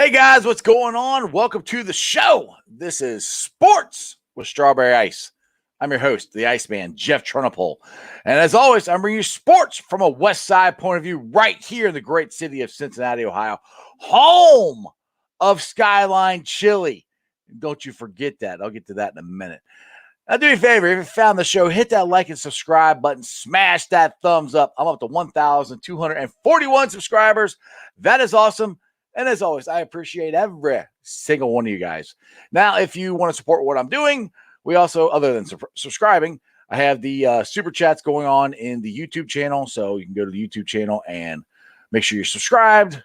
Hey guys, what's going on? Welcome to the show. This is Sports with Strawberry Ice. I'm your host, the Iceman, Jeff Trunapole. And as always, I'm bringing you sports from a West Side point of view right here in the great city of Cincinnati, Ohio, home of Skyline Chili. Don't you forget that. I'll get to that in a minute. Now, do me a favor, if you found the show, hit that like and subscribe button, smash that thumbs up. I'm up to 1,241 subscribers. That is awesome. And as always, I appreciate every single one of you guys. Now, if you want to support what I'm doing, we also, other than subscribing, I have the super chats going on in the YouTube channel. So you can go to the YouTube channel and make sure you're subscribed,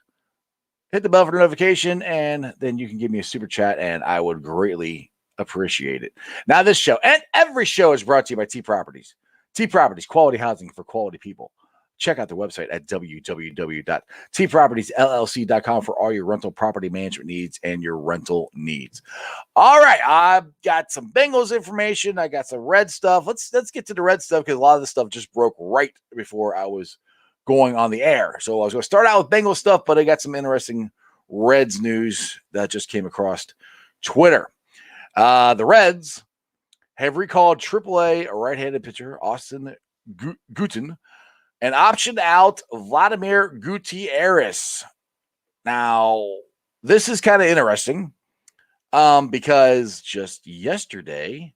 hit the bell for notification, and then you can give me a super chat, and I would greatly appreciate it. Now, this show and every show is brought to you by T Properties. T Properties, quality housing for quality people. Check out the website at www.tpropertiesllc.com for all your rental property management needs and your rental needs. All right, I've got some Bengals information. I got some Red stuff. Let's get to the Red stuff because a lot of the stuff just broke right before I was going on the air. So I was going to start out with Bengals stuff, but I got some interesting Reds news that just came across Twitter. The Reds have recalled AAA right-handed pitcher Austin Guten and optioned out Vladimir Gutierrez. Now, this is kind of interesting because just yesterday,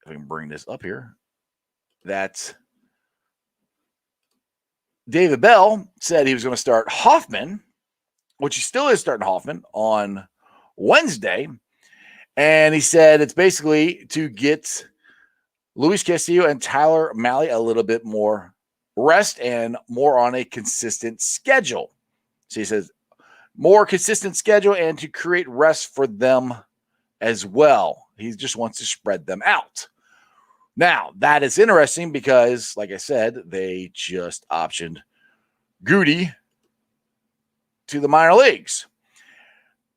if I can bring this up here, that David Bell said he was going to start Hoffman, which he still is starting Hoffman on Wednesday. And he said it's basically to get Luis Castillo and Tyler Mahle a little bit more rest and more on a consistent schedule. So he says more consistent schedule and to create rest for them as well. He just wants to spread them out. Now, that is interesting because, like I said, they just optioned Goody to the minor leagues.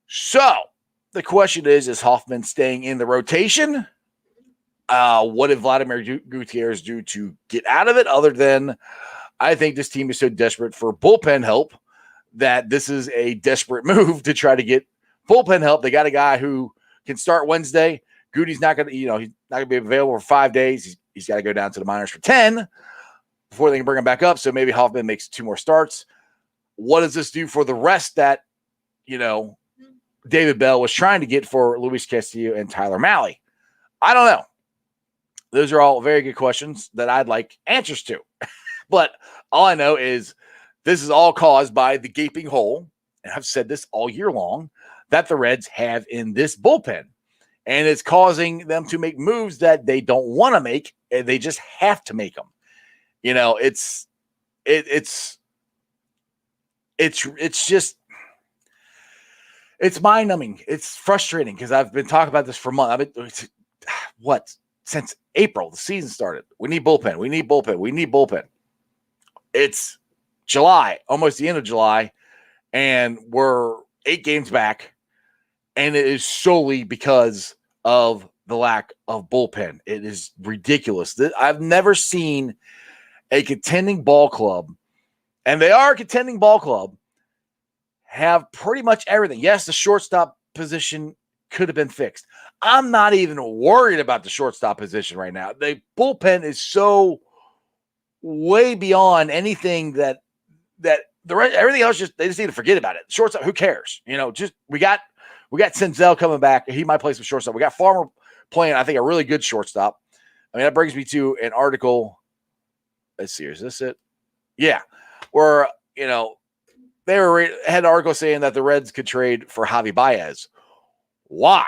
So the question is Hoffman staying in the rotation? What did Vladimir Gutierrez do to get out of it other than I think this team is so desperate for bullpen help that this is a desperate move to try to get bullpen help. They got a guy who can start Wednesday. Goody's not going to, he's not going to be available for 5 days. He's got to go down to the minors for 10 before they can bring him back up. So maybe Hoffman makes 2 more starts. What does this do for the rest that, David Bell was trying to get for Luis Castillo and Tyler Mahle? I don't know. Those are all very good questions that I'd like answers to. But all I know is this is all caused by the gaping hole, and I've said this all year long, that the Reds have in this bullpen. And it's causing them to make moves that they don't want to make, and they just have to make them. It's just – it's mind-numbing. It's frustrating because I've been talking about this for months. Since April, the season started. We need bullpen. We need bullpen. We need bullpen. It's July, almost the end of July, and we're 8 games back, and it is solely because of the lack of bullpen. It is ridiculous. I've never seen a contending ball club, and they are a contending ball club, have pretty much everything. Yes, the shortstop position could have been fixed. I'm not even worried about the shortstop position right now. The bullpen is so way beyond anything that everything else they just need to forget about it. Shortstop, who cares? Just we got Senzel coming back. He might play some shortstop. We got Farmer playing, I think, a really good shortstop. I mean, that brings me to an article. Let's see, is this it? Yeah, where they had an article saying that the Reds could trade for Javi Baez. Why?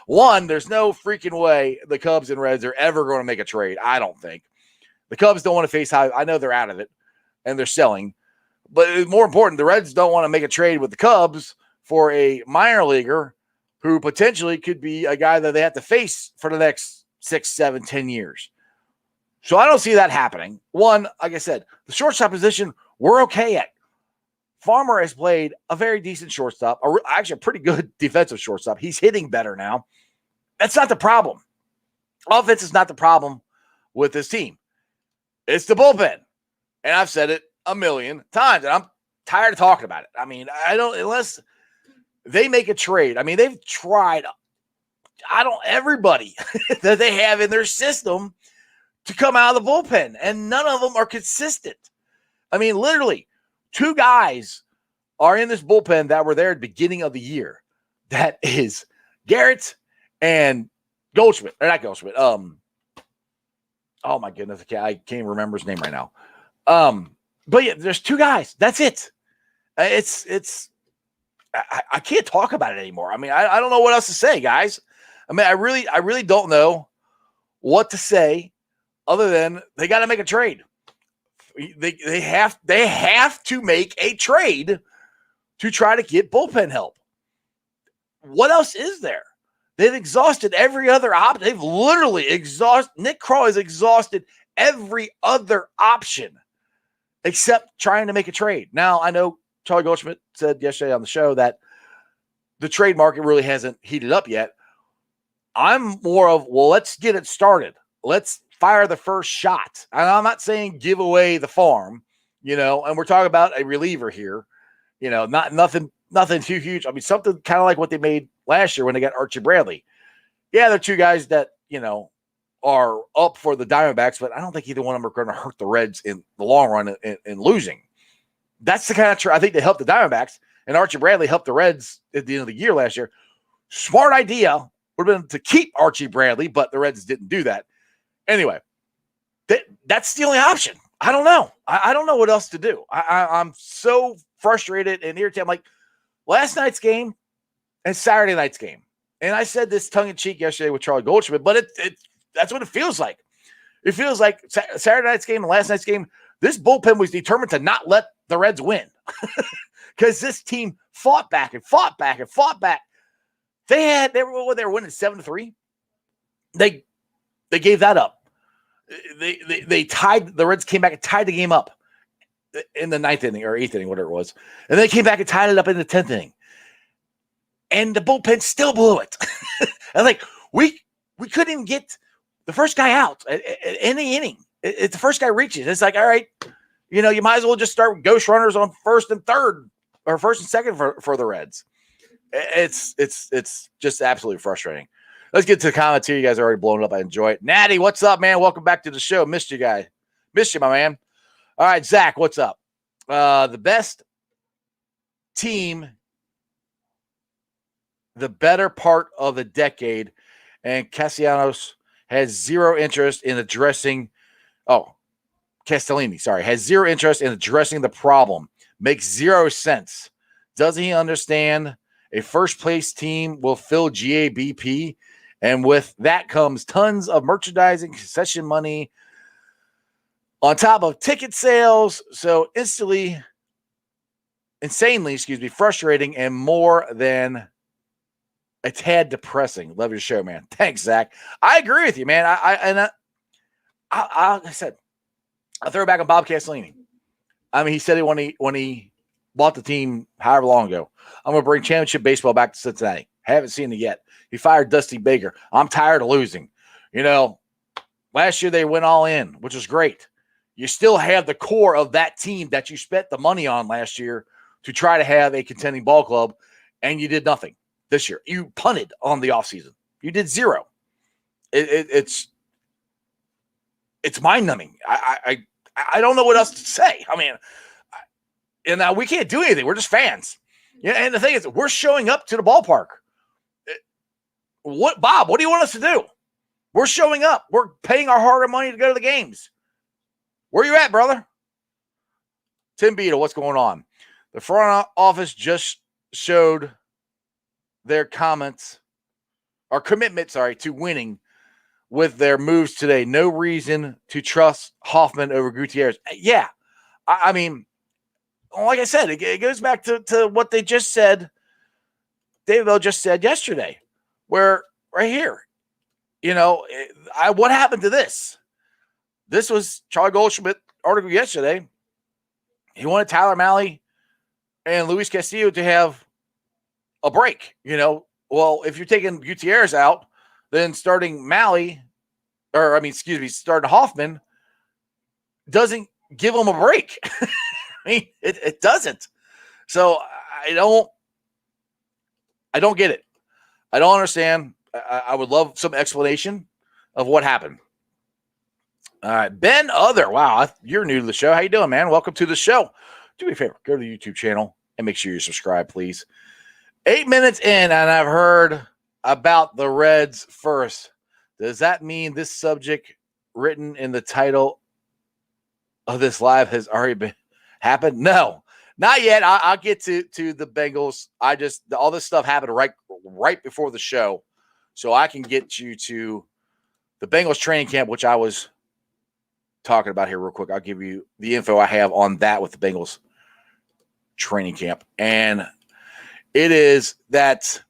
One, there's no freaking way the Cubs and Reds are ever going to make a trade. I don't think. The Cubs don't want to face Javi. I know they're out of it and they're selling. But more important, the Reds don't want to make a trade with the Cubs for a minor leaguer who potentially could be a guy that they have to face for the next 6, 7, 10 years. So I don't see that happening. One, like I said, the shortstop position, we're okay at. Farmer has played a very decent shortstop, actually a pretty good defensive shortstop. He's hitting better now. That's not the problem. Offense is not the problem with this team. It's the bullpen. And I've said it a million times. And Tired of talking about it. I mean, I don't, unless they make a trade. I mean, they've tried, everybody that they have in their system to come out of the bullpen, and none of them are consistent. I mean, literally, 2 guys are in this bullpen that were there at the beginning of the year. That is Garrett and Goldschmidt. Or not Goldschmidt. Oh my goodness, I can't even remember his name right now. But yeah, there's 2 guys. That's it. I can't talk about it anymore. I mean, I don't know what else to say, guys. I mean, I really don't know what to say other than they got to make a trade. They have to make a trade to try to get bullpen help. What else is there? They've exhausted every other option. They've literally exhausted. Nick Krall has exhausted every other option except trying to make a trade. Now, I know Charlie Goldschmidt said yesterday on the show that the trade market really hasn't heated up yet. I'm more of, well, let's get it started. Let's fire the first shot. And I'm not saying give away the farm, and we're talking about a reliever here, nothing too huge. I mean, something kind of like what they made last year when they got Archie Bradley. Yeah, they're 2 guys that, are up for the Diamondbacks, but I don't think either one of them are going to hurt the Reds in the long run in losing. That's the kind of I think they helped the Diamondbacks, and Archie Bradley helped the Reds at the end of the year last year. Smart idea would have been to keep Archie Bradley, but the Reds didn't do that. Anyway, that's the only option. I don't know. I don't know what else to do. I'm so frustrated and irritated. I'm like, last night's game and Saturday night's game. And I said this tongue-in-cheek yesterday with Charlie Goldschmidt, but that's what it feels like. It feels like Saturday night's game and last night's game, this bullpen was determined to not let the Reds win because this team fought back and fought back and fought back. They were winning 7-3. They gave that up. They tied. The Reds came back and tied the game up in the 9th inning or 8th inning, whatever it was, and they came back and tied it up in the 10th inning. And the bullpen still blew it. And like we couldn't even get the first guy out at any inning. If the first guy reaches, it's like, all right, you might as well just start with ghost runners on 1st and 3rd or 1st and 2nd for the Reds. It's just absolutely frustrating. Let's get to the comments here. You guys are already blown up. I enjoy it. Natty, what's up, man? Welcome back to the show. Missed you, guy. Missed you, my man. All right, Zach, what's up? The best team, the better part of the decade, and Castellanos has zero interest in addressing. Castellini, has zero interest in addressing the problem. Makes zero sense. Doesn't he understand a first-place team will fill GABP? And with that comes tons of merchandising, concession money, on top of ticket sales. So insanely, frustrating and more than a tad depressing. Love your show, man. Thanks, Zach. I agree with you, man. I said, I'll throw it back on Bob Castellini. I mean, he said it when he bought the team however long ago. I'm going to bring championship baseball back to Cincinnati. Haven't seen it yet. He fired Dusty Baker. I'm tired of losing. Last year they went all in, which was great. You still have the core of that team that you spent the money on last year to try to have a contending ball club, and you did nothing this year. You punted on the offseason. You did zero. It's mind-numbing. I don't know what else to say. I mean, and we can't do anything. We're just fans. Yeah, and the thing is, we're showing up to the ballpark. Bob, what do you want us to do? We're showing up. We're paying our hard-earned money to go to the games. Where you at, brother? Tim Beadle, what's going on? The front office just showed their commitment, to winning with their moves today. No reason to trust Hoffman over Gutierrez. Yeah. I mean, like I said, it goes back to what they just said. David Bell just said yesterday, where right here, what happened to this? This was Charlie Goldschmidt article yesterday. He wanted Tyler Mahle and Luis Castillo to have a break. Well, if you're taking Gutierrez out, then starting starting Hoffman doesn't give him a break. I mean, it doesn't. So I don't get it. I don't understand. I would love some explanation of what happened. All right, Ben Other. Wow, you're new to the show. How you doing, man? Welcome to the show. Do me a favor, go to the YouTube channel and make sure you subscribe, please. 8 minutes in, and I've heard about the Reds first. Does that mean this subject written in the title of this live has already been happened? No, not yet. I'll get to the Bengals. All this stuff happened right before the show, so I can get you to the Bengals training camp, which I was talking about here real quick. I'll give you the info I have on that with the Bengals training camp, and it is that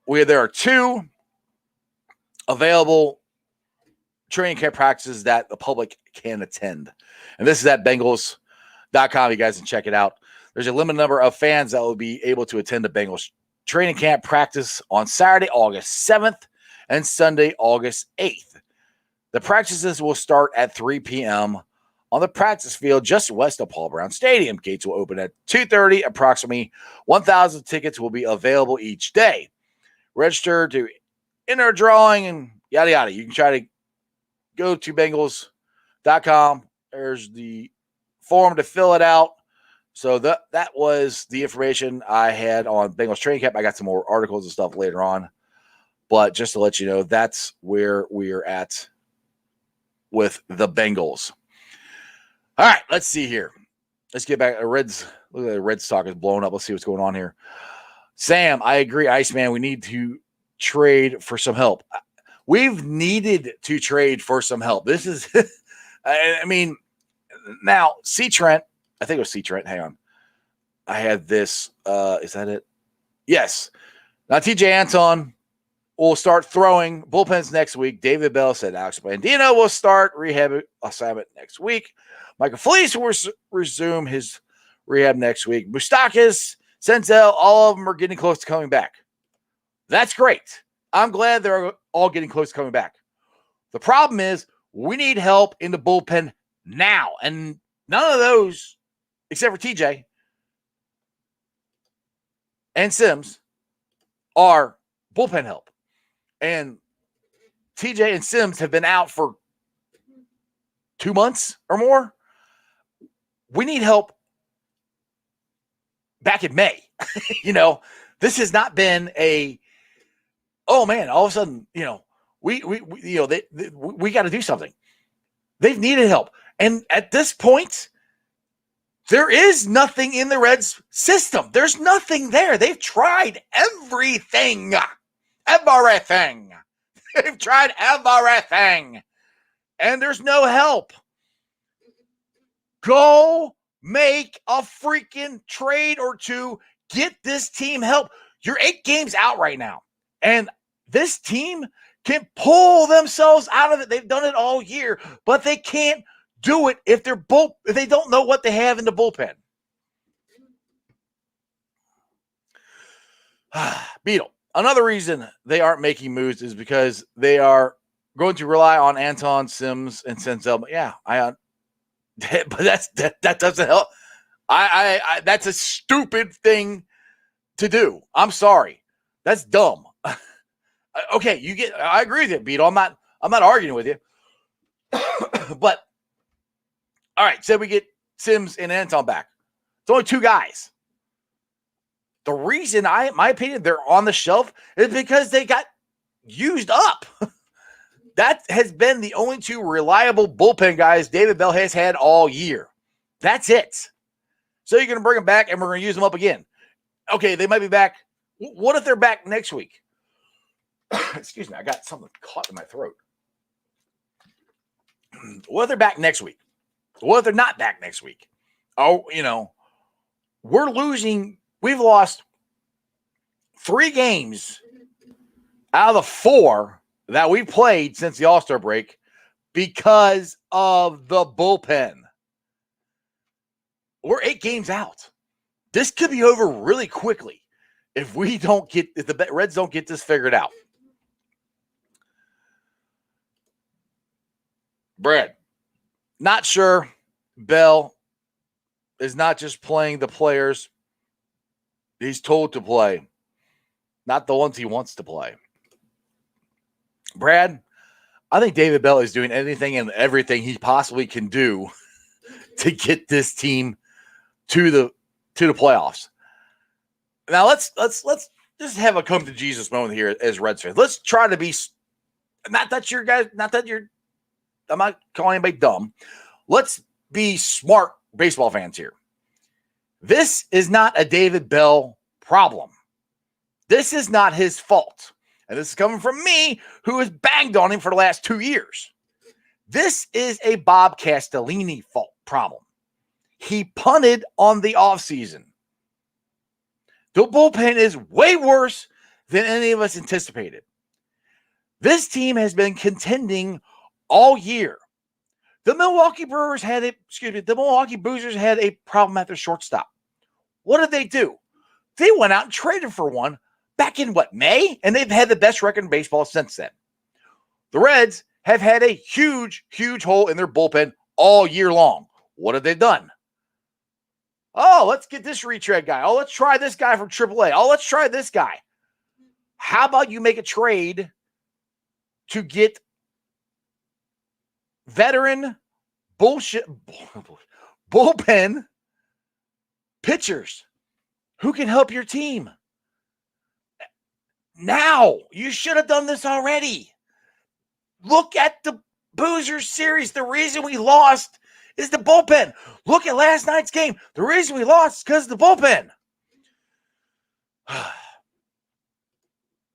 there are 2 available training camp practices that the public can attend. And this is at Bengals.com. You guys can check it out. There's a limited number of fans that will be able to attend the Bengals training camp practice on Saturday, August 7th and Sunday, August 8th. The practices will start at 3 p.m. on the practice field just west of Paul Brown Stadium. Gates will open at 2:30. Approximately 1,000 tickets will be available each day. Register to enter a drawing and yada, yada. You can try to go to Bengals.com. There's the form to fill it out. So that was the information I had on Bengals training camp. I got some more articles and stuff later on. But just to let you know, that's where we're at with the Bengals. All right, let's see here. Let's get back. Reds. Look at the Red stock is blowing up. Let's see what's going on here. Sam, I agree, Iceman. We need to trade for some help. We've needed to trade for some help. This is, I mean, now C Trent. I think it was C Trent. Hang on. I had this. Is that it? Yes. Now TJ Anton will start throwing bullpens next week. David Bell said Alex Bandino will start rehab assignment next week. Michael Felice will resume his rehab next week. Moustakas, Senzel, all of them are getting close to coming back. That's great. I'm glad they're all getting close to coming back. The problem is we need help in the bullpen now. And none of those, except for TJ and Sims, are bullpen help. And TJ and Sims have been out for 2 months or more. We need help back in May. This has not been oh man, all of a sudden, we got to do something. They've needed help. And at this point, there is nothing in the Reds system. There's nothing there. They've tried everything. Everything. They've tried everything. And there's no help. Go make a freaking trade or two. Get this team help. You're 8 games out right now. And this team can pull themselves out of it. They've done it all year, but they can't do it if they don't know what they have in the bullpen. Beetle. Another reason they aren't making moves is because they are going to rely on Anton, Sims, and Senzel. But yeah, but that doesn't help. I that's a stupid thing to do. I'm sorry. That's dumb. Okay, I agree with you, Beetle. I'm not arguing with you. But all right, say we get Sims and Anton back. It's only 2 guys. The reason my opinion, they're on the shelf is because they got used up. That has been the only 2 reliable bullpen guys David Bell has had all year. That's it. So you're going to bring them back and we're going to use them up again. Okay, they might be back. What if they're back next week? Excuse me, I got something caught in my throat. What if they're back next week? What if they're not back next week? Oh, we're losing. We've lost 3 games out of the 4 that we played since the All-Star break because of the bullpen. We're 8 games out. This could be over really quickly if the Reds don't get this figured out. Brad, not sure Bell is not just playing the players he's told to play, not the ones he wants to play. Brad, I think David Bell is doing anything and everything he possibly can do to get this team to the playoffs. Now let's just have a come to Jesus moment here as Reds fans. Let's try to be not that you're guys, not that you're. I'm not calling anybody dumb. Let's be smart baseball fans here. This is not a David Bell problem. This is not his fault. And this is coming from me, who has banged on him for the last 2 years. This is a Bob Castellini fault problem. He punted on the offseason. The bullpen is way worse than any of us anticipated. This team has been contending all year. The Milwaukee Boozers had a problem at their shortstop. What did they do? They went out and traded for one back in May? And they've had the best record in baseball since then. The Reds have had a huge, huge hole in their bullpen all year long. What have they done? Oh, let's get this retread guy. Oh, let's try this guy from AAA. Oh, let's try this guy. How about you make a trade to get veteran bullpen pitchers who can help your team? Now, you should have done this already. Look at the Boozers series. The reason we lost is the bullpen. Look at last night's game. The reason we lost is because of the bullpen.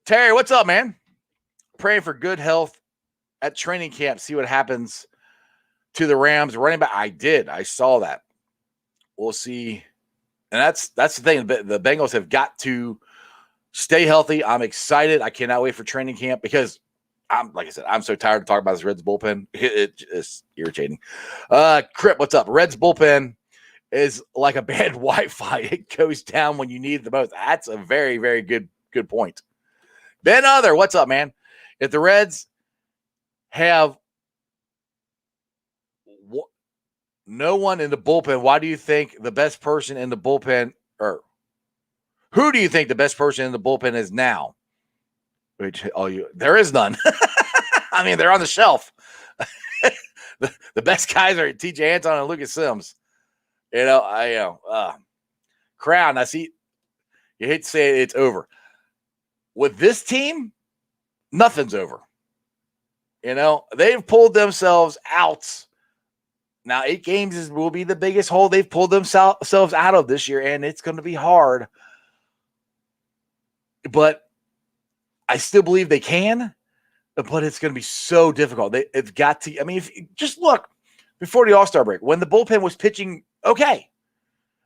Terry, what's up, man? Praying for good health at training camp. See what happens to the Rams running back. I did. I saw that. We'll see. And that's the thing. The Bengals have got to stay healthy. I'm excited. I cannot wait for training camp because like I said, I'm so tired of talking about this Reds bullpen. It's irritating. Crip, what's up? Reds bullpen is like a bad Wi-Fi. It goes down when you need it the most. That's a very, very good point. Ben Other, what's up, man? If the Reds have no one in the bullpen, why do you think the best person in the bullpen, or who do you think the best person in the bullpen is now? There is none. I mean, they're on the shelf. the best guys are TJ Anton and Lucas Sims. Crown, I see. You hate to say it's over. With this team, nothing's over. They've pulled themselves out. Now, 8 games will be the biggest hole they've pulled themselves out of this year, and it's going to be hard. But I still believe they can, but it's going to be so difficult. It's got to. I mean, if you just look before the All-Star break when the bullpen was pitching okay.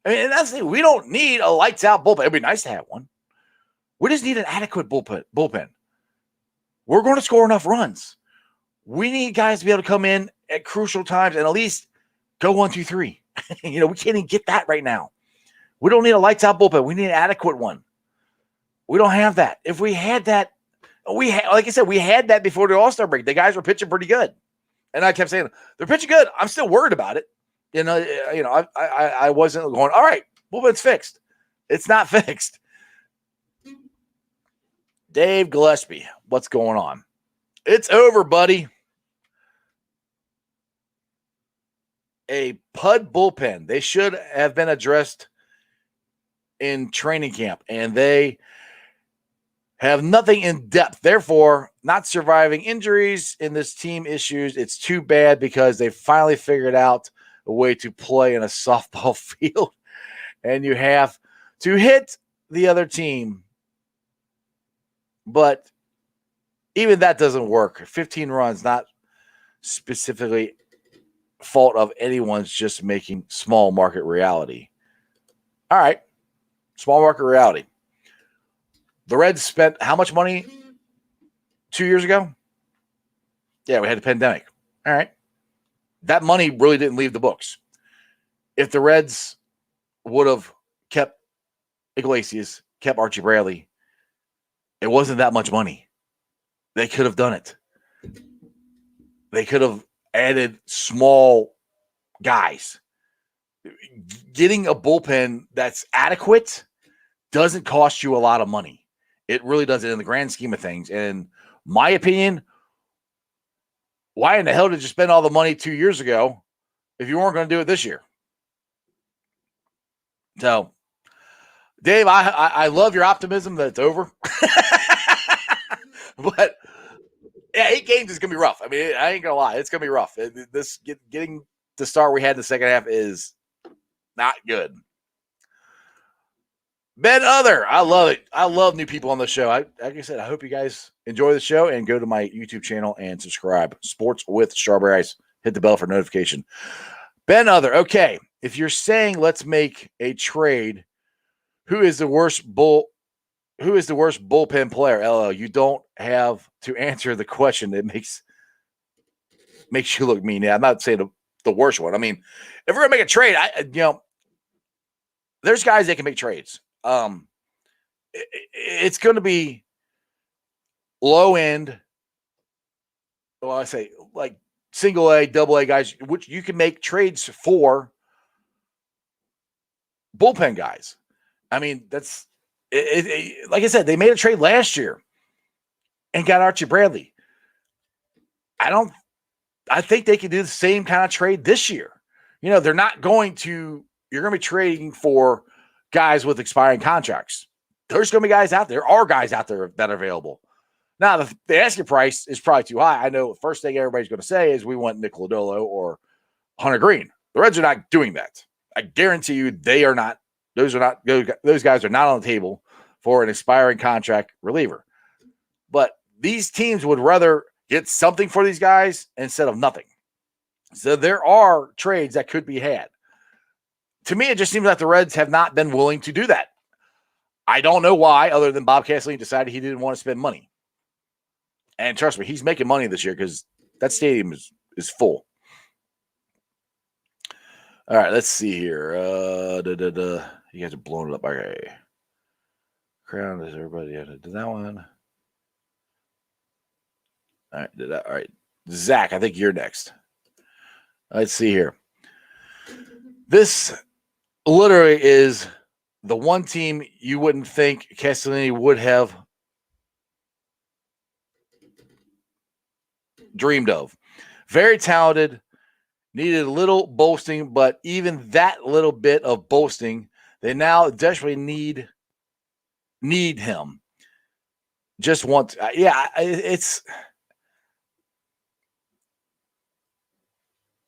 I mean, and that's the thing. We don't need a lights-out bullpen. It'd be nice to have one. We just need an adequate bullpen. We're going to score enough runs. We need guys to be able to come in at crucial times and at least go 1, 2, 3. We can't even get that right now. We don't need a lights-out bullpen. We need an adequate one. We don't have that. If we had that, like I said, we had that before the All-Star break. The guys were pitching pretty good. And I kept saying, they're pitching good. I'm still worried about it. I wasn't going, all right, bullpen's fixed. It's not fixed. Dave Gillespie, what's going on? It's over, buddy. A PUD bullpen. They should have been addressed in training camp, and they have nothing in depth. Therefore, not surviving injuries in this team issues. It's too bad because they finally figured out a way to play in a softball field, and you have to hit the other team. But even that doesn't work. 15 runs, not specifically fault of anyone's, just making small market reality. All right. Small market reality. The Reds spent how much money 2 years ago? Yeah, we had a pandemic. All right. That money really didn't leave the books. If the Reds would have kept Iglesias, kept Archie Bradley, it wasn't that much money. They could have done it. They could have added small guys. Getting a bullpen that's adequate doesn't cost you a lot of money. It really doesn't in the grand scheme of things. And my opinion, why in the hell did you spend all the money 2 years ago if you weren't going to do it this year? So, Dave, I love your optimism that it's over. But yeah, 8 games is going to be rough. I mean, I ain't going to lie. It's going to be rough. This getting the start we had in the second half is not good. Ben Other, I love it. I love new people on the show. Like I said, I hope you guys enjoy the show and go to my YouTube channel and subscribe. Sports with Strawberry Ice. Hit the bell for notification. Ben Other, okay. If you're saying let's make a trade, who is the worst bullpen player? LL, you don't have to answer the question. It makes you look mean. Yeah, I'm not saying the worst one. I mean, if we're gonna make a trade, there's guys that can make trades. It's going to be low end. Well, I say like single A, double A guys, which you can make trades for bullpen guys. I mean, that's like I said, they made a trade last year and got Archie Bradley. I think they can do the same kind of trade this year. They're not going to, you're going to be trading for guys with expiring contracts. There's going to be guys out there. There are guys out there that are available. Now, the asking price is probably too high. I know the first thing everybody's going to say is we want Nick Lodolo or Hunter Green. The Reds are not doing that. I guarantee you they are not. Those guys are not on the table for an expiring contract reliever. But these teams would rather get something for these guys instead of nothing. So there are trades that could be had. To me, it just seems like the Reds have not been willing to do that. I don't know why, other than Bob Castellini decided he didn't want to spend money. And trust me, he's making money this year because that stadium is full. All right, let's see here. You guys are blowing it up. Okay. Crown, is everybody did that one? All right, did that. All right. Zach, I think you're next. Let's see here. This literally is the one team you wouldn't think Castellini would have dreamed of. Very talented, needed a little boasting, but even that little bit of boasting, they now desperately need him. Just want,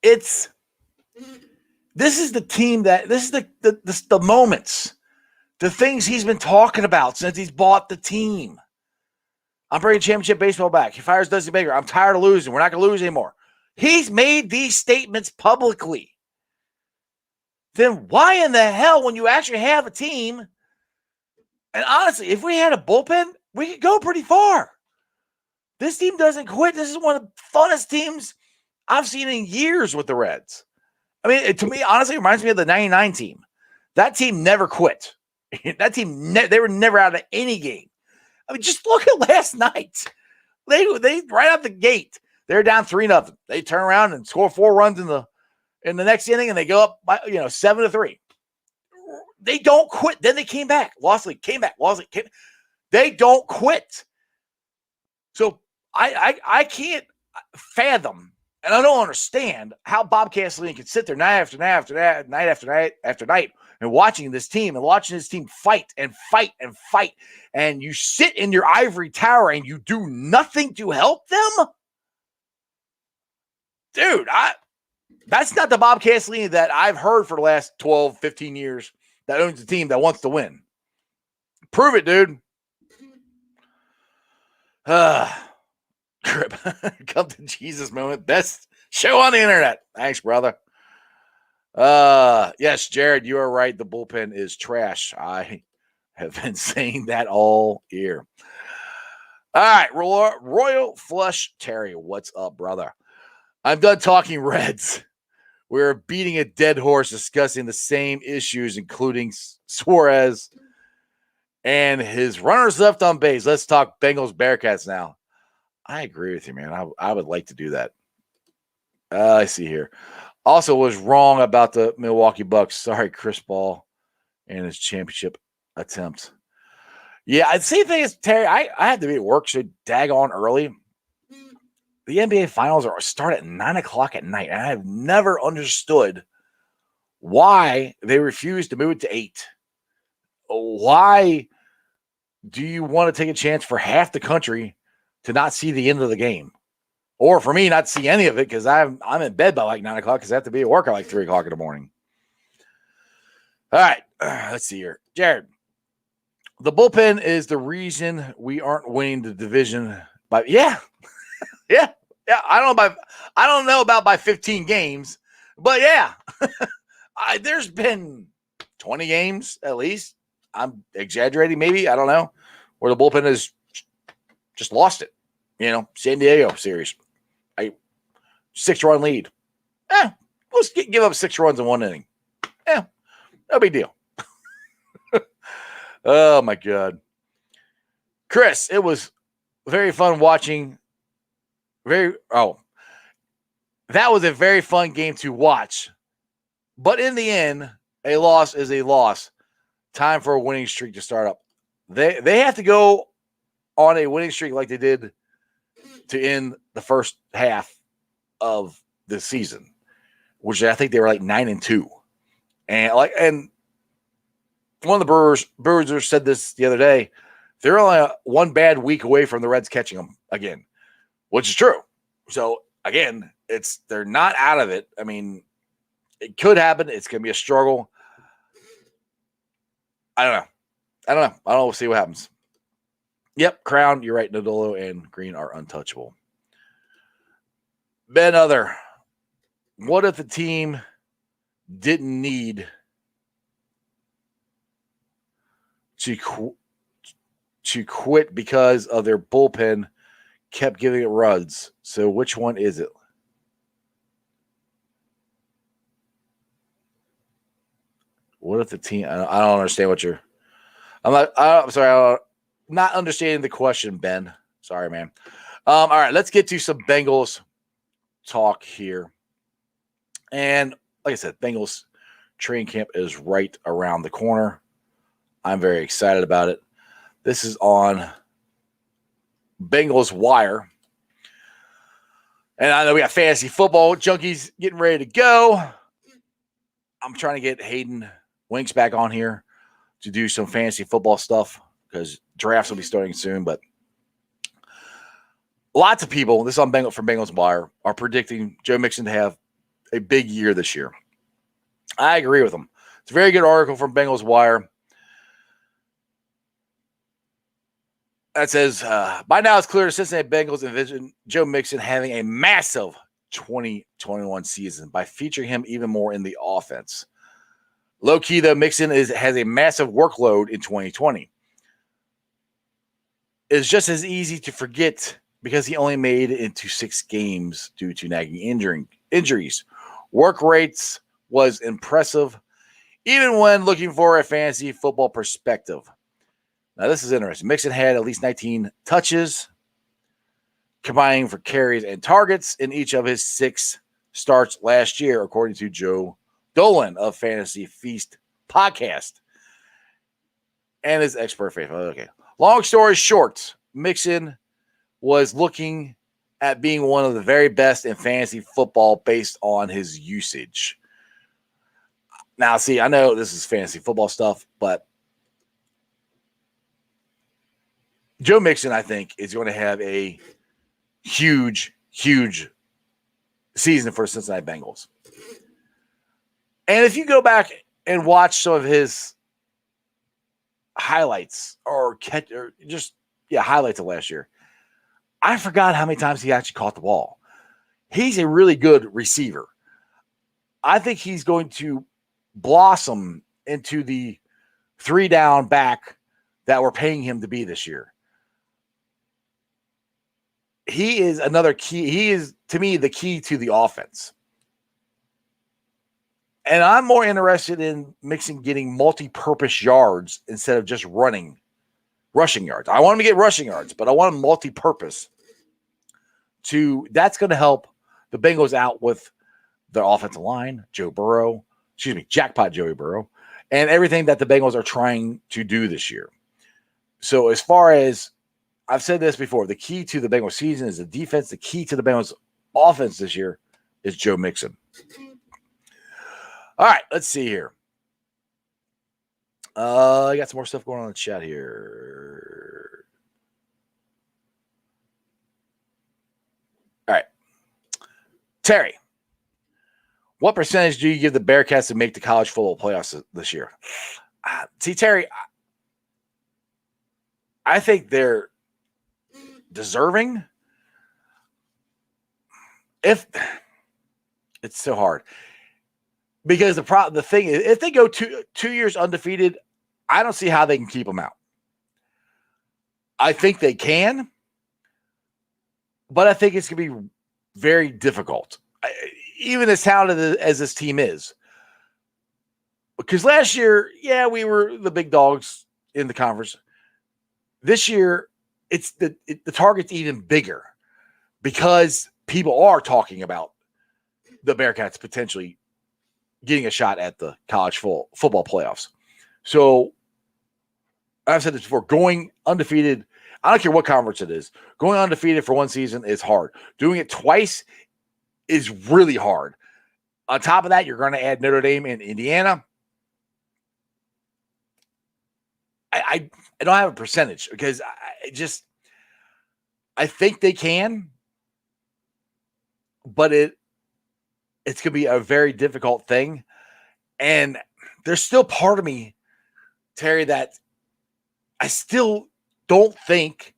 it's this is the team this is the moments, the things he's been talking about since he's bought the team. I'm bringing championship baseball back. He fires Dusty Baker. I'm tired of losing. We're not going to lose anymore. He's made these statements publicly. Then why in the hell, when you actually have a team, and honestly, if we had a bullpen, we could go pretty far. This team doesn't quit. This is one of the funnest teams I've seen in years with the Reds. I mean, to me, honestly, it reminds me of the 99 team. That team never quit. That team, they were never out of any game. I mean, just look at last night. They right out the gate, they're down 3-0. They turn around and score 4 runs in the next inning, and they go up by 7-3. They don't quit. Then they came back, lost lead, came back, lost lead, came. They don't quit. So I can't fathom, and I don't understand how Bob Castellini can sit there night after night after night, night after night after night, and watching this team fight and fight and fight, and you sit in your ivory tower and you do nothing to help them? Dude, that's not the Bob Castellini that I've heard for the last 12, 15 years that owns a team that wants to win. Prove it, dude. Come to Jesus moment. Best show on the internet. Thanks, brother. Yes, Jared, you are right. The bullpen is trash. I have been saying that all year. All right, Royal Flush Terry, what's up, brother? I'm done talking Reds. We're beating a dead horse discussing the same issues, including Suarez and his runners left on base. Let's talk Bengals Bearcats now. I agree with you, man. I would like to do that. I see here. Also was wrong about the Milwaukee Bucks. Sorry, Chris Paul and his championship attempt. Yeah, the same thing as Terry. I had to be at work so daggone early. The NBA Finals start at 9 o'clock at night, and I have never understood why they refuse to move it to 8. Why do you want to take a chance for half the country to not see the end of the game? Or for me, not see any of it because I'm in bed by like 9 o'clock because I have to be at work at like 3 o'clock in the morning. All right, let's see here. Jared, the bullpen is the reason we aren't winning the division. But yeah. I don't know about by 15 games, but yeah. There's been 20 games at least. I'm exaggerating, maybe. I don't know. Where the bullpen has just lost it. San Diego series. 6-run lead. Let's give up 6 runs in 1 inning. No big deal. Oh, my God. Chris, it was very fun watching. That was a very fun game to watch. But in the end, a loss is a loss. Time for a winning streak to start up. They have to go on a winning streak like they did to end the first half of the season, which I think they were like 9-2. And one of the Brewers said this the other day. They're only one bad week away from the Reds catching them again, which is true. So again, they're not out of it. I mean, it could happen. It's going to be a struggle. I don't know. We'll see what happens. Yep, Crown, you're right. Nodolo and Green are untouchable. Ben Other, what if the team didn't need to quit because of their bullpen kept giving it runs? So which one is it? What if the team? I don't understand what you're. I'm sorry. I'm not understanding the question, Ben. Sorry, man. All right, let's get to some Bengals talk here. And like I said, Bengals training camp is right around the corner. I'm very excited about it. This is on Bengals Wire. And I know we got fantasy football junkies getting ready to go. I'm trying to get Hayden Winks back on here to do some fantasy football stuff because drafts will be starting soon. But lots of people, this is on from Bengals Wire, are predicting Joe Mixon to have a big year this year. I agree with them. It's a very good article from Bengals Wire. That says, by now it's clear the Cincinnati Bengals envision Joe Mixon having a massive 2021 season by featuring him even more in the offense. Low key, though, Mixon has a massive workload in 2020. It's just as easy to forget because he only made it into 6 games due to nagging injuries. Work rates was impressive, even when looking for a fantasy football perspective. Now, this is interesting. Mixon had at least 19 touches, combining for carries and targets in each of his 6 starts last year, according to Joe Dolan of Fantasy Feast podcast and his expert faith. Okay. Long story short, Mixon was looking at being one of the very best in fantasy football based on his usage. Now, see, I know this is fantasy football stuff, but Joe Mixon, I think, is going to have a huge, huge season for the Cincinnati Bengals. And if you go back and watch some of his highlights highlights of last year, I forgot how many times he actually caught the ball. He's a really good receiver. I think he's going to blossom into the 3-down back that we're paying him to be this year. He is another key. He is, to me, the key to the offense. And I'm more interested in Mixon getting multi-purpose yards instead of just rushing yards. I want him to get rushing yards, but I want him multi-purpose. That's going to help the Bengals out with their offensive line, jackpot Joey Burrow, and everything that the Bengals are trying to do this year. So as far as I've said this before, the key to the Bengals season is the defense. The key to the Bengals offense this year is Joe Mixon. All right, let's see here. I got some more stuff going on in the chat here. All right. Terry, what percentage do you give the Bearcats to make the college football playoffs this year? See, Terry, I think they're deserving. If it's so hard. Because the thing is, if they go 2 years undefeated, I don't see how they can keep them out. I think they can, but I think it's going to be very difficult, even as talented as this team is. Because last year, yeah, we were the big dogs in the conference. This year, it's the target's even bigger because people are talking about the Bearcats potentially getting a shot at the college football playoffs. So I've said this before, going undefeated, I don't care what conference it is, going undefeated for one season is hard. Doing it twice is really hard. On top of that, you're going to add Notre Dame and Indiana. I don't have a percentage because I think they can, but it's going to be a very difficult thing. And there's still part of me, Terry, that I still don't think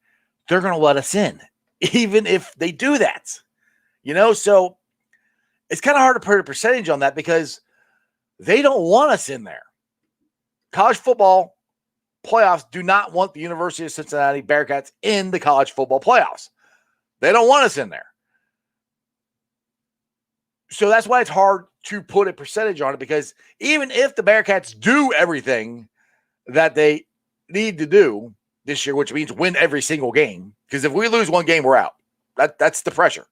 they're going to let us in, even if they do that. So it's kind of hard to put a percentage on that because they don't want us in there. College football playoffs do not want the University of Cincinnati Bearcats in the college football playoffs. They don't want us in there. So that's why it's hard to put a percentage on it, because even if the Bearcats do everything that they need to do this year, which means win every single game, because if we lose one game, we're out. That's the pressure.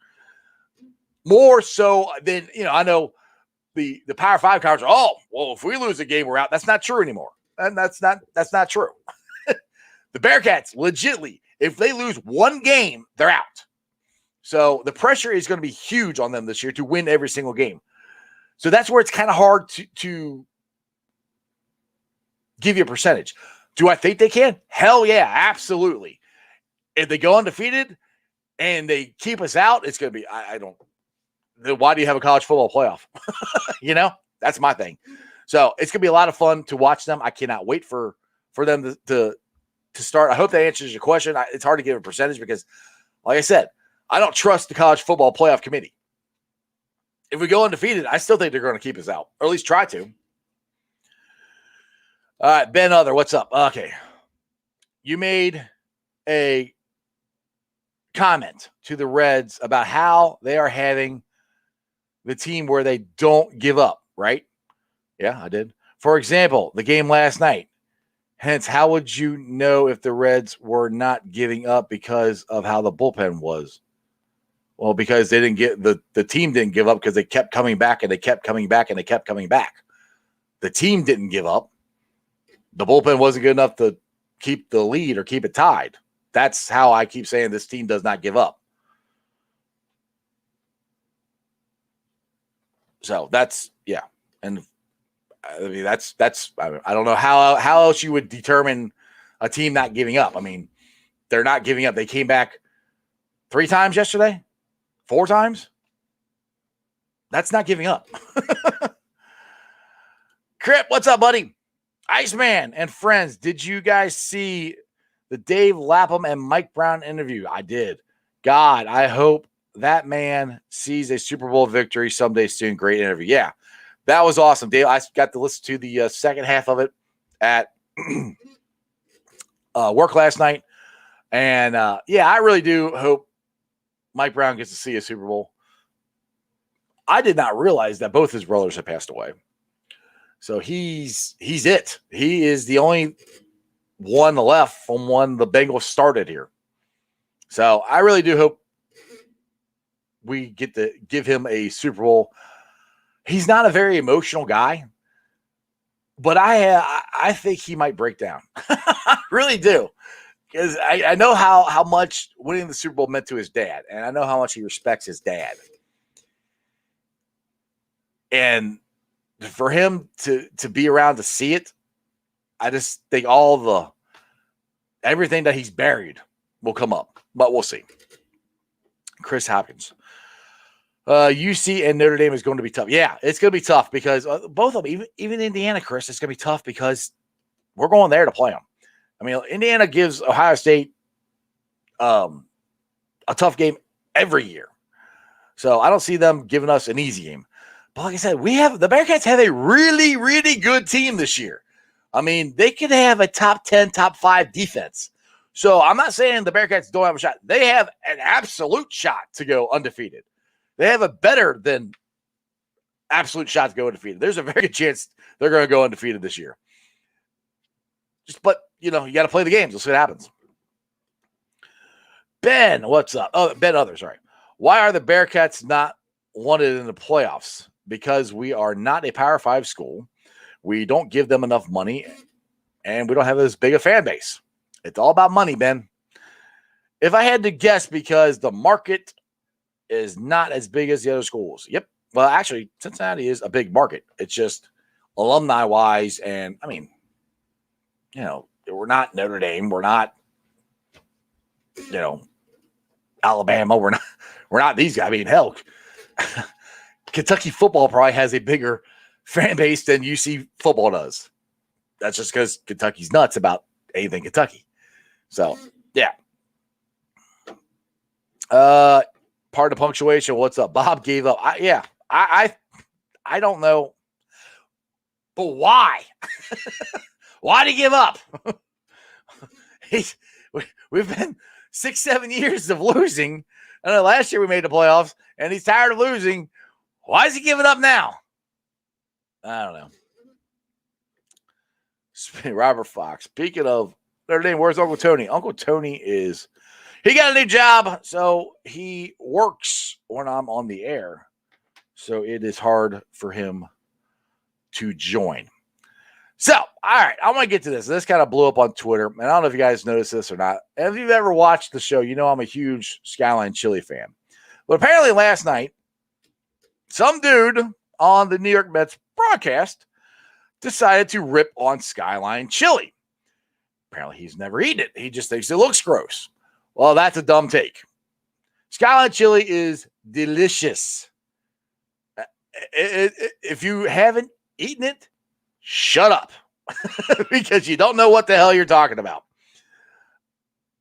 More so than, I know the Power 5 conference, if we lose a game, we're out. That's not true anymore. And that's not true. The Bearcats, legitly, if they lose one game, they're out. So the pressure is going to be huge on them this year to win every single game. So that's where it's kind of hard to give you a percentage. Do I think they can? Hell yeah, absolutely. If they go undefeated and they keep us out, it's going to be, then why do you have a college football playoff? That's my thing. So it's going to be a lot of fun to watch them. I cannot wait for them to start. I hope that answers your question. It's hard to give a percentage because, like I said, I don't trust the college football playoff committee. If we go undefeated, I still think they're going to keep us out, or at least try to. All right, Ben Other, what's up? Okay. You made a comment to the Reds about how they are having the team where they don't give up, right? Yeah, I did. For example, the game last night. Hence, how would you know if the Reds were not giving up because of how the bullpen was? Well, because they didn't get the team didn't give up because they kept coming back and they kept coming back and they kept coming back. The team didn't give up. The bullpen wasn't good enough to keep the lead or keep it tied. That's how I keep saying this team does not give up. So that's, yeah. And I mean, that's, I don't know how else you would determine a team not giving up. I mean, they're not giving up. They came back 3 times yesterday, 4 times. That's not giving up. Crip, what's up, buddy? Iceman and friends, did you guys see the Dave Lapham and Mike Brown interview? I did. God, I hope that man sees a Super Bowl victory someday soon. Great interview. Yeah, that was awesome, Dave. I got to listen to the second half of it at work last night. And, yeah, I really do hope Mike Brown gets to see a Super Bowl. I did not realize that both his brothers had passed away. So he's it. He is the only one left from when the Bengals started here. So I really do hope we get to give him a Super Bowl. He's not a very emotional guy. But I think he might break down. I really do. Because I know how much winning the Super Bowl meant to his dad, and I know how much he respects his dad. And for him to be around to see it, I just think everything that he's buried will come up. But we'll see. Chris Hopkins. UC and Notre Dame is going to be tough. Yeah, it's going to be tough because both of them, even Indiana, Chris, it's going to be tough because we're going there to play them. I mean, Indiana gives Ohio State a tough game every year. So I don't see them giving us an easy game. But like I said, the Bearcats have a really, really good team this year. I mean, they could have a top 10, top 5 defense. So I'm not saying the Bearcats don't have a shot. They have an absolute shot to go undefeated. They have a better than absolute shot to go undefeated. There's a very good chance they're going to go undefeated this year. But, you got to play the games. We'll see what happens. Ben, what's up? Oh, Ben Other, sorry. Why are the Bearcats not wanted in the playoffs? Because we are not a Power 5 school. We don't give them enough money, and we don't have as big a fan base. It's all about money, Ben. If I had to guess, because the market is not as big as the other schools. Yep. Well, actually, Cincinnati is a big market. It's just alumni-wise, and, I mean, we're not Notre Dame. We're not, Alabama. We're not these guys. I mean, hell, Kentucky football probably has a bigger fan base than UC football does. That's just because Kentucky's nuts about anything Kentucky. So, yeah. Part of punctuation. What's up? Bob gave up. I don't know. But why? Why did he give up? We've been 6-7 years of losing. I know last year we made the playoffs, and he's tired of losing. Why is he giving up now? I don't know. Robert Fox. Speaking of Notre Dame, where's Uncle Tony? Uncle Tony he got a new job, so he works when I'm on the air. So it is hard for him to join. So, all right, I want to get to this. This kind of blew up on Twitter, and I don't know if you guys noticed this or not. And if you've ever watched the show, you know I'm a huge Skyline chili fan. But apparently last night, some dude on the New York Mets broadcast decided to rip on Skyline chili. Apparently he's never eaten it. He just thinks it looks gross. Well, that's a dumb take. Skyline chili is delicious. If you haven't eaten it, shut up. Because you don't know what the hell you're talking about.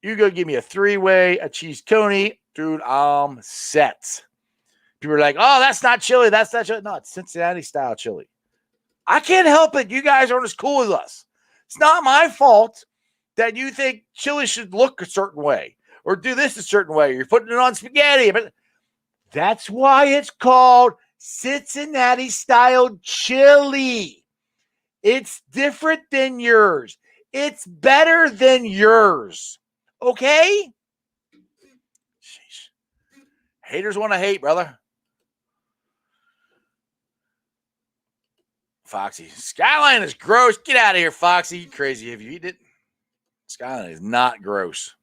You go give me a 3-way, a cheese coney. Dude, I'm set. People are like, oh, that's not chili. That's not chili. No, it's Cincinnati-style chili. I can't help it. You guys aren't as cool as us. It's not my fault that you think chili should look a certain way or do this a certain way. You're putting it on spaghetti. But that's why it's called Cincinnati-style chili. It's different than yours. It's better than yours. Okay? Sheesh. Haters want to hate, brother. Foxy. Skyline is gross. Get out of here, Foxy. You crazy. Have you eaten it? Skyline is not gross.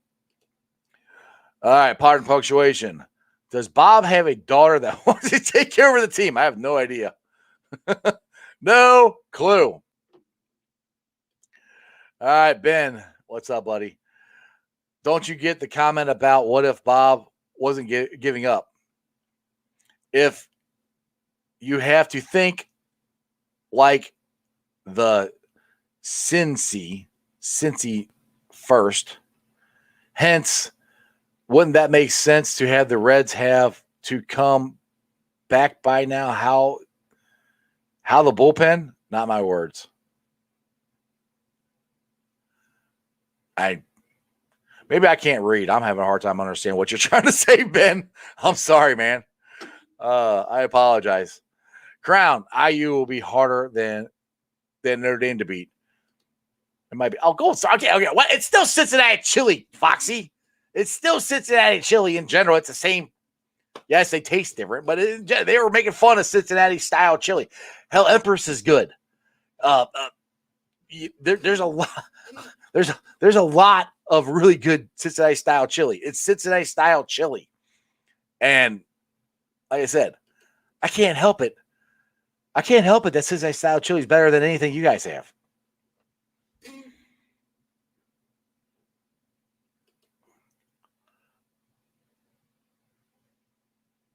All right, pardon punctuation. Does Bob have a daughter that wants to take over the team? I have no idea. No clue. All right, Ben. What's up, buddy? Don't you get the comment about what if Bob wasn't giving up? If you have to think like the Cincy first, hence, wouldn't that make sense to have the Reds have to come back by now? How the bullpen? Not my words. Maybe I can't read. I'm having a hard time understanding what you're trying to say, Ben. I'm sorry, man. I apologize. Crown, IU will be harder than Notre Dame to beat. It might be. Oh, go. Okay. What? It's still Cincinnati chili, Foxy. It's still Cincinnati chili in general. It's the same. Yes, they taste different, but they were making fun of Cincinnati style chili. Hell, Empress is good. there's a lot. There's a lot of really good Cincinnati style chili. It's Cincinnati style chili, and like I said, I can't help it. I can't help it that Cincinnati style chili is better than anything you guys have.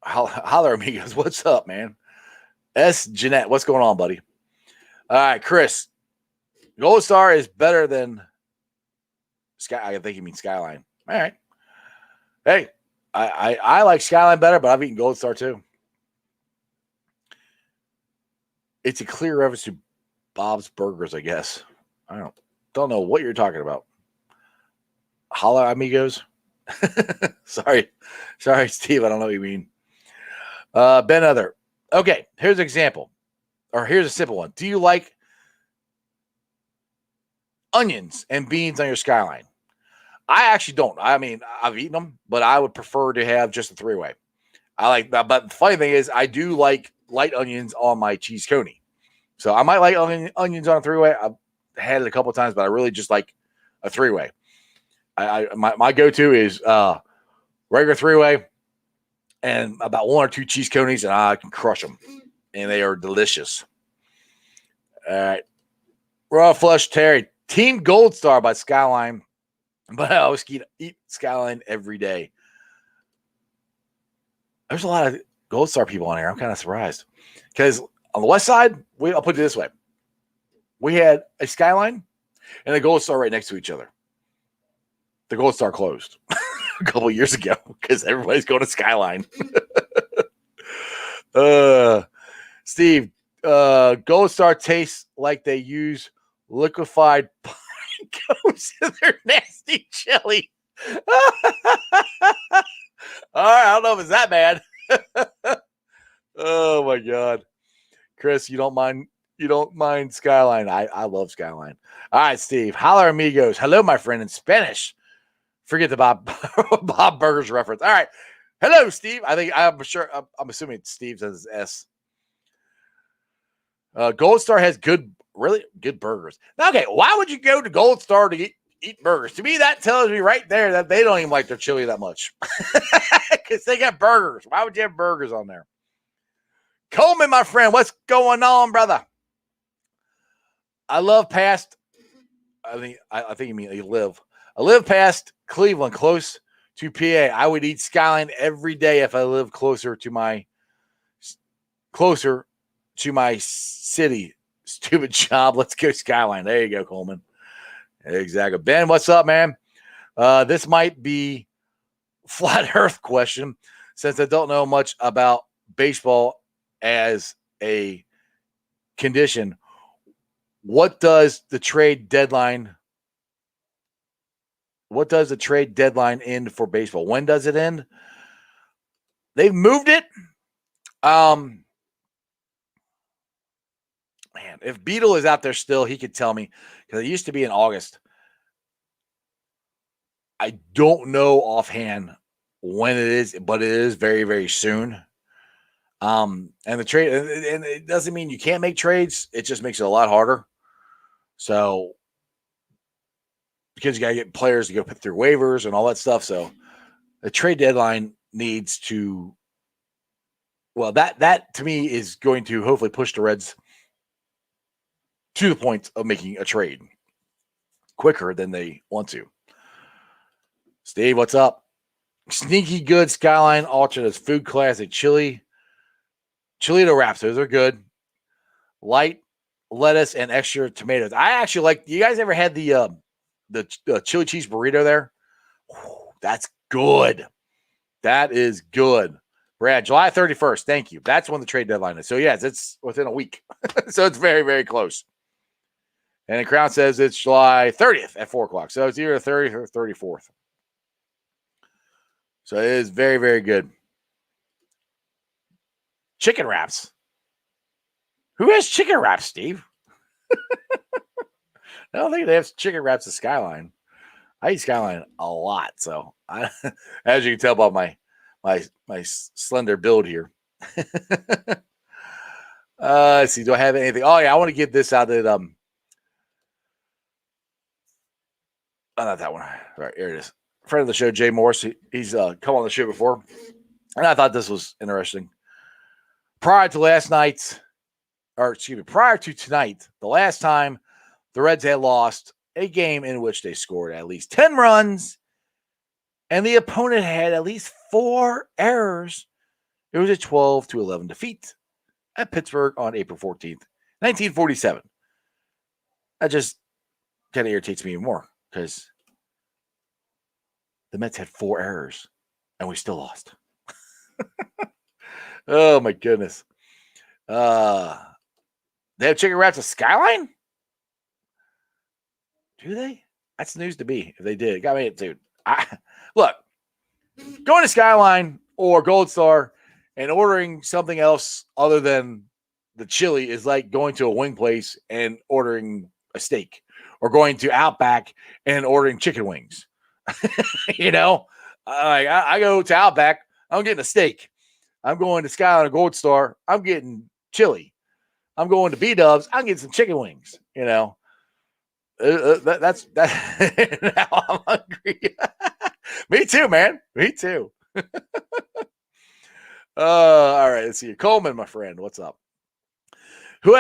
Holler amigos, what's up, man? S. Jeanette, what's going on, buddy? All right, Chris. Gold Star is better than Sky. I think you mean Skyline. All right. Hey, I like Skyline better, but I've eaten Gold Star too. It's a clear reference to Bob's Burgers, I guess. I don't know what you're talking about. Holla, amigos. Sorry, Steve. I don't know what you mean. Ben Other. Okay, here's an example. Or here's a simple one. Do you like onions and beans on your Skyline? I actually don't. I mean, I've eaten them, but I would prefer to have just a three-way. I like that. But the funny thing is, I do like light onions on my cheese coney. So I might like onions on a three-way. I've had it a couple of times, but I really just like a three-way. My go-to is regular three-way and about one or two cheese conies, and I can crush them. And they are delicious. All right. Raw Flush Terry. Team Gold Star by Skyline. But I always eat Skyline every day. There's a lot of Gold Star people on here. I'm kind of surprised. Because on the west side, I'll put it this way. We had a Skyline and a Gold Star right next to each other. The Gold Star closed a couple years ago because everybody's going to Skyline. Steve, Gold Star tastes like they use liquefied pine cones in their nasty chili. All right, I don't know if it's that bad. Oh my God, Chris, you don't mind Skyline? I love Skyline. All right, Steve, holler amigos. Hello, my friend, in Spanish. Forget the Bob Burgers reference. All right, hello, Steve. I'm assuming Steve says S. Gold Star has really good burgers. Now, okay, why would you go to Gold Star to eat burgers? To me, that tells me right there that they don't even like their chili that much. Because they got burgers. Why would you have burgers on there? Coleman, my friend, what's going on, brother? I live past Cleveland, close to PA. I would eat Skyline every day if I lived closer to my city. Stupid job. Let's go Skyline. There you go, Coleman. Exactly. Ben, what's up, man? This might be flat earth question since I don't know much about baseball as a condition. What does the trade deadline end for baseball? When does it end? They've moved it. Man, if Beetle is out there still, he could tell me because it used to be in August. I don't know offhand when it is, but it is very, very soon. And the trade, and it doesn't mean you can't make trades. It just makes it a lot harder. So, because you got to get players to go put through waivers and all that stuff. So, the trade deadline needs to, well, that to me is going to hopefully push the Reds to the point of making a trade quicker than they want to. Steve, what's up? Sneaky good Skyline alternates food classic chili. Chilito wraps, those are good. Light lettuce and extra tomatoes. I actually like. You guys ever had the chili cheese burrito there? Whew, that's good. That is good. Brad, July 31st. Thank you. That's when the trade deadline is. So yes, it's within a week. So it's very, very close. And the Crown says it's July 30th at 4:00. So it's either 30th or 34th. So it is very, very good. Chicken wraps. Who has chicken wraps, Steve? I don't think they have chicken wraps at Skyline. I eat Skyline a lot, so as you can tell by my slender build here. Let's see. Do I have anything? Oh yeah, I want to give this out that Oh, not that one. All right, here it is. Friend of the show, Jay Morris. He's come on the show before, and I thought this was interesting. Prior to tonight, the last time the Reds had lost a game in which they scored at least 10 runs and the opponent had at least 4 errors, it was a 12-11 defeat at Pittsburgh on April 14th, 1947. That just kind of irritates me even more because the Mets had 4 errors and we still lost. Oh, my goodness. They have chicken wraps at Skyline? Do they? That's news to me if they did. Got me, dude. Look, going to Skyline or Gold Star and ordering something else other than the chili is like going to a wing place and ordering a steak, or going to Outback and ordering chicken wings. You know, I go to Outback, I'm getting a steak. I'm going to Skyline or Gold Star, I'm getting chili. I'm going to B-Dubs, I'm getting some chicken wings. You know, that's now I'm hungry. Me too, man. Me too. All right, let's see. Coleman, my friend, what's up? Who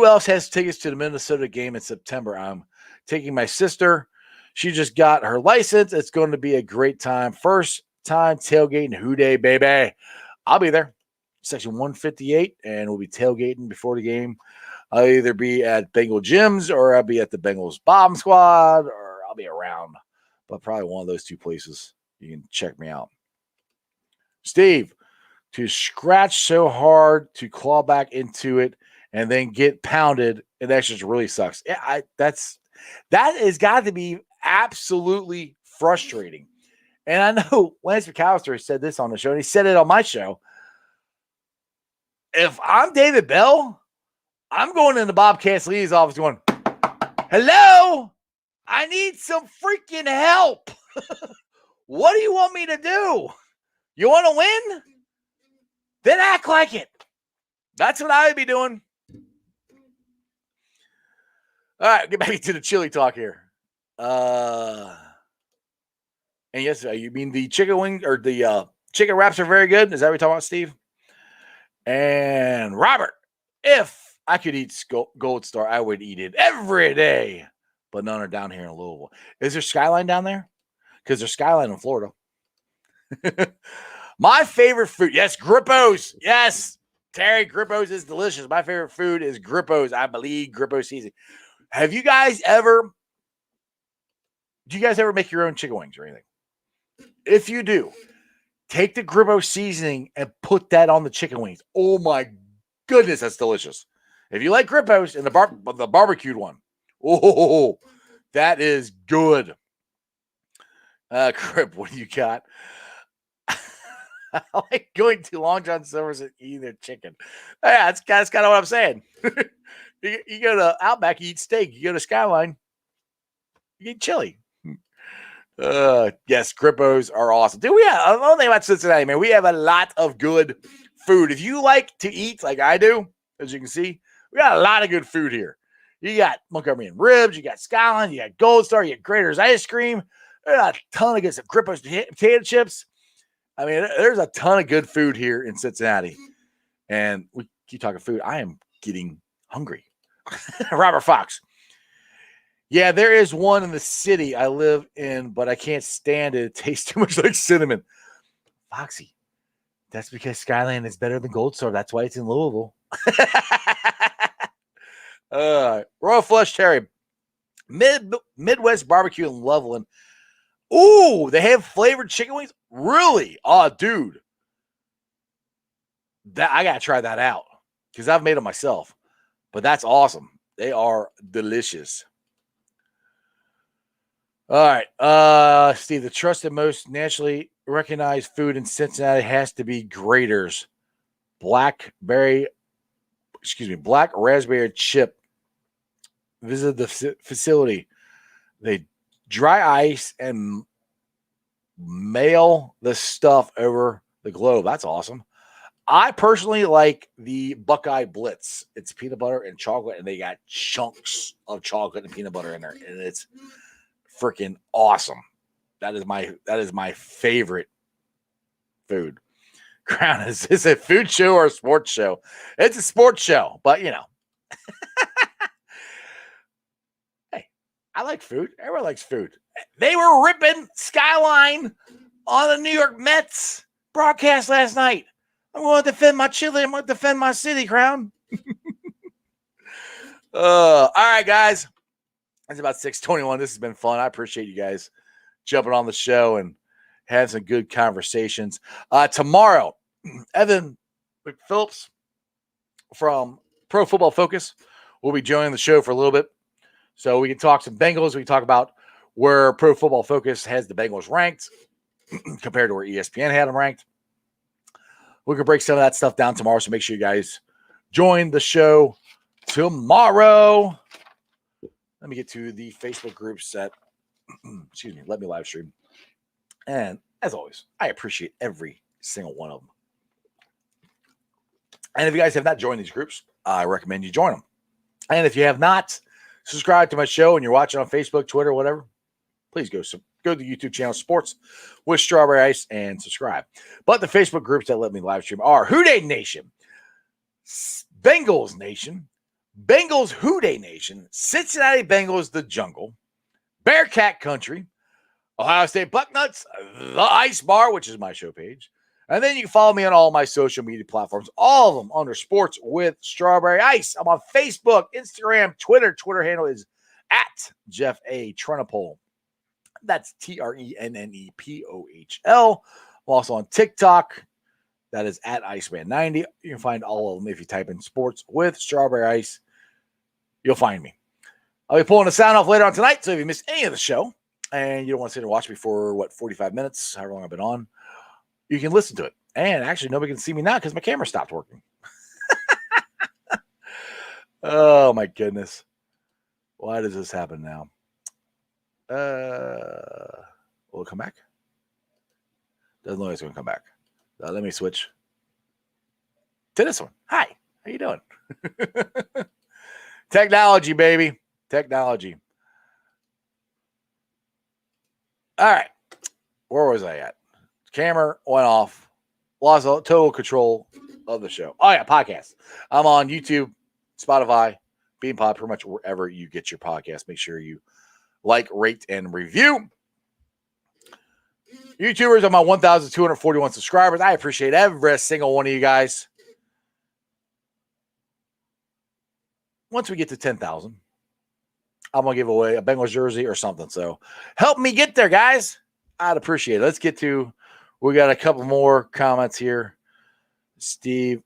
else has tickets to the Minnesota game in September? I'm taking my sister. She just got her license. It's going to be a great time. First time tailgating Who Day, baby. I'll be there. Section 158, and we'll be tailgating before the game. I'll either be at Bengal Gyms or I'll be at the Bengals Bomb Squad, or I'll be around. But probably one of those two places. You can check me out. Steve, to scratch so hard to claw back into it and then get pounded, it actually really sucks. Yeah, that has got to be absolutely frustrating. And I know Lance McAllister said this on the show, and he said it on my show. If I'm David Bell, I'm going into Bob Castellini's office going, hello, I need some freaking help. What do you want me to do? You want to win? Then act like it. That's what I would be doing. All right, get back to the chili talk here. And yes, you mean the chicken wing or the chicken wraps are very good? Is that what you're talking about, Steve? And Robert, if I could eat Gold Star, I would eat it every day. But none are down here in Louisville. Is there Skyline down there? Because there's Skyline in Florida. My favorite food, yes, Grippos. Yes, Terry, Grippos is delicious. My favorite food is Grippos. I believe Grippo seasoning. Do you guys ever make your own chicken wings or anything? If you do, take the Grippo seasoning and put that on the chicken wings. Oh my goodness, that's delicious. If you like Grippos and the barbecued one, oh, that is good. Grip, what do you got? I like going to Long John Silver's and eating their chicken. Yeah, that's kind of what I'm saying. You go to Outback, you eat steak. You go to Skyline, you eat chili. Yes, Grippos are awesome. Dude, the only thing about Cincinnati, man, we have a lot of good food. If you like to eat like I do, as you can see, we got a lot of good food here. You got Montgomery and ribs, you got Skyline, you got Gold Star, you got Grater's ice cream. There's a ton of good stuff. Grippos potato chips. I mean, there's a ton of good food here in Cincinnati. And we keep talking food. I am getting hungry. Robert Fox. Yeah, there is one in the city I live in, but I can't stand it. It tastes too much like cinnamon. Foxy, that's because Skyline is better than Gold Star. That's why it's in Louisville. Royal Flush Terry. Midwest Barbecue in Loveland. Ooh, they have flavored chicken wings? Really? Oh, dude. I got to try that out because I've made them myself. But that's awesome. They are delicious. All right. Steve, the trusted most nationally recognized food in Cincinnati has to be Grater's. Black raspberry chip. Visit the facility. They dry ice and mail the stuff over the globe. That's awesome. I personally like the Buckeye Blitz. It's peanut butter and chocolate, and they got chunks of chocolate and peanut butter in there, and it's freaking awesome. That is my favorite food. Crown, is this a food show or a sports show? It's a sports show, but you know. Hey, I like food. Everyone likes food. They were ripping Skyline on the New York Mets broadcast last night. I'm going to defend my chili. I'm going to defend my city, Crown. All right, guys. It's about 6:21. This has been fun. I appreciate you guys jumping on the show and having some good conversations. Tomorrow, Evan McPhillips from Pro Football Focus will be joining the show for a little bit. So we can talk some Bengals. We can talk about where Pro Football Focus has the Bengals ranked compared to where ESPN had them ranked. We can break some of that stuff down tomorrow. So make sure you guys join the show tomorrow. Let me get to the Facebook groups that, let me live stream. And as always, I appreciate every single one of them. And if you guys have not joined these groups, I recommend you join them. And if you have not subscribed to my show and you're watching on Facebook, Twitter, whatever, please go to the YouTube channel Sports with Strawberry Ice and subscribe. But the Facebook groups that let me live stream are Houday Nation, Bengals Nation, Bengals Houday Nation, Cincinnati Bengals The Jungle, Bearcat Country, Ohio State Bucknuts, The Ice Bar, which is my show page. And then you can follow me on all my social media platforms, all of them under Sports with Strawberry Ice. I'm on Facebook, Instagram, Twitter. Twitter handle is at Jeff A. Trenopole. That's TRENNEPOHL. I'm also on TikTok. That is at Iceman90. You can find all of them if you type in Sports with Strawberry Ice. You'll find me. I'll be pulling the sound off later on tonight, so if you missed any of the show and you don't want to sit and watch me for, 45 minutes, however long I've been on, you can listen to it. And actually, nobody can see me now because my camera stopped working. Oh, my goodness. Why does this happen now? Will it come back? Doesn't look like it's going to come back. Let me switch to this one. Hi, how you doing? Technology, baby. Technology. All right. Where was I at? Camera went off. Lost total control of the show. Oh, yeah, podcast. I'm on YouTube, Spotify, BeanPod, pretty much wherever you get your podcast. Make sure you like, rate, and review. YouTubers, I'm on 1,241 subscribers. I appreciate every single one of you guys. Once we get to 10,000, I'm going to give away a Bengals jersey or something. So help me get there, guys. I'd appreciate it. Let's get to, we got a couple more comments here. Steve,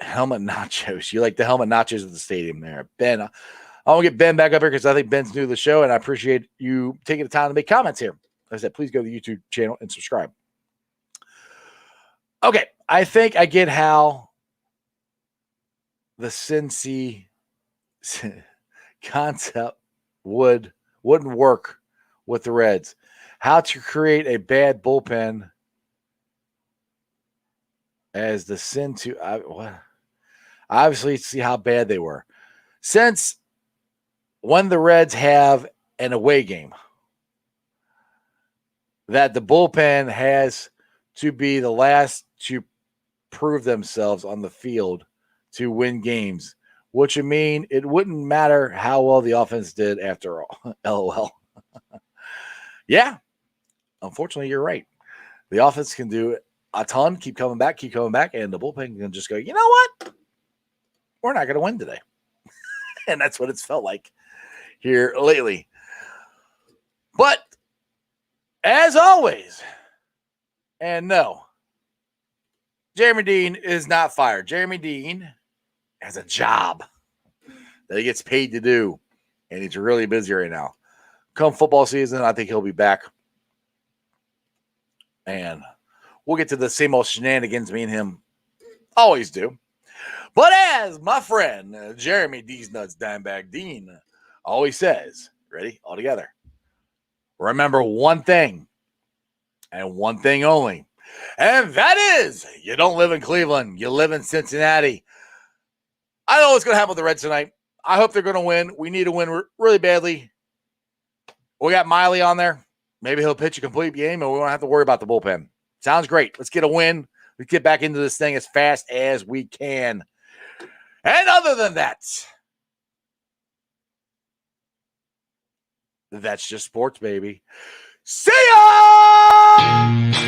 helmet nachos. You like the helmet nachos at the stadium there. Ben, I want to get Ben back up here because I think Ben's new to the show, and I appreciate you taking the time to make comments here. Like I said, please go to the YouTube channel and subscribe. Okay, I think I get how the Cincy concept wouldn't work with the Reds. How to create a bad bullpen as the sin to obviously see how bad they were. Since when the Reds have an away game, that the bullpen has to be the last to prove themselves on the field to win games, which would mean it wouldn't matter how well the offense did after all. LOL. Yeah, unfortunately, you're right. The offense can do a ton, keep coming back, and the bullpen can just go, you know what? We're not going to win today. And that's what it's felt like here lately. But as always, and no, Jeremy Dean is not fired. Jeremy Dean has a job that he gets paid to do, and he's really busy right now. Come football season, I think he'll be back. And we'll get to the same old shenanigans me and him always do. But as my friend Jeremy D's Nuts Dimebag Dean always says, ready? All together. Remember one thing and one thing only. And that is, you don't live in Cleveland. You live in Cincinnati. I don't know what's going to happen with the Reds tonight. I hope they're going to win. We need to win really badly. We got Miley on there. Maybe he'll pitch a complete game and we won't have to worry about the bullpen. Sounds great. Let's get a win. Let's get back into this thing as fast as we can. And other than that, that's just sports, baby. See ya!